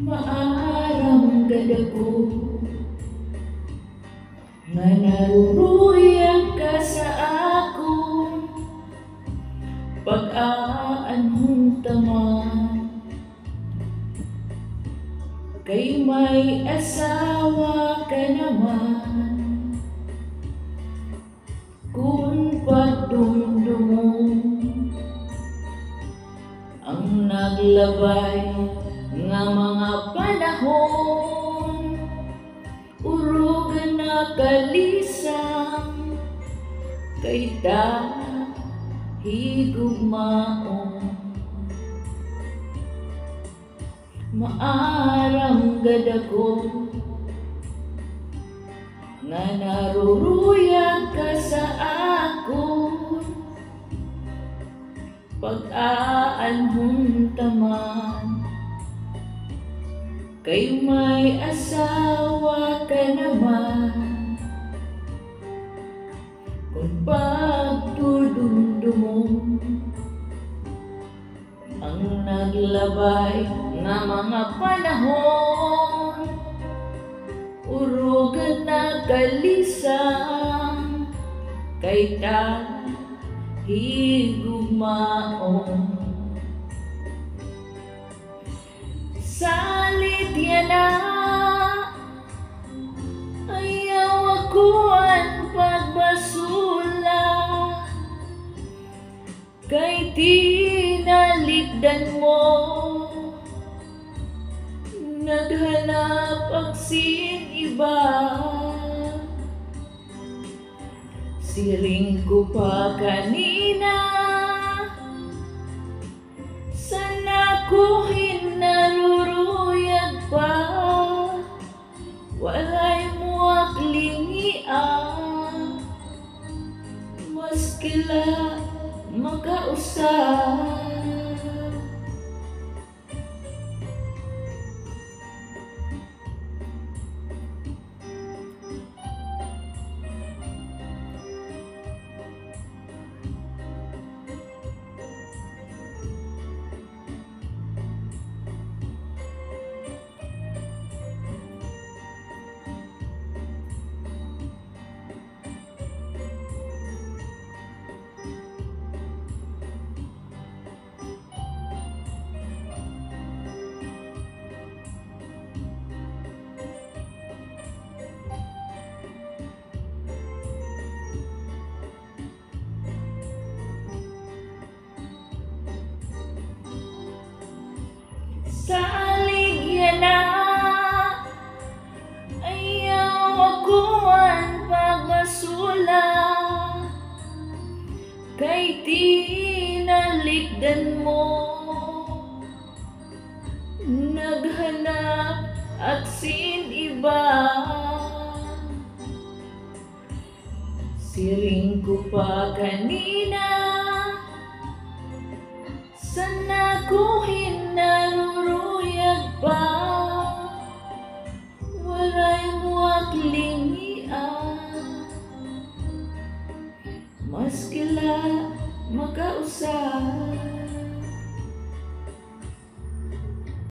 Maaramgad ako nga naruruyag ka sa akong pag-aanhong taman. Kay may asawa ka naman, kung pagdumdumong ang naglabay nga mga panahon, urugan na kalisang kay higugmaon. Maaramgad ako nga naruruyag ka sa akon pag-aanhong taman. Kay may asawa ka naman, kung pagtudumdumong ang naglabay nga mga panahon, urugan na kalisang kay higugmaon. Salit yan na ayaw ako ang pagbasula, kay tinalikdan mo naghanap ang sin iba. Siring ko pa kanina, sana ko hinaruruyag pa, walay mo aklingian, maskila makausap. Salig yan na ayaw ako ang pagmasula, kay tinalikdan mo naghanap at sin iba. Siring ko pa kanina, sana ko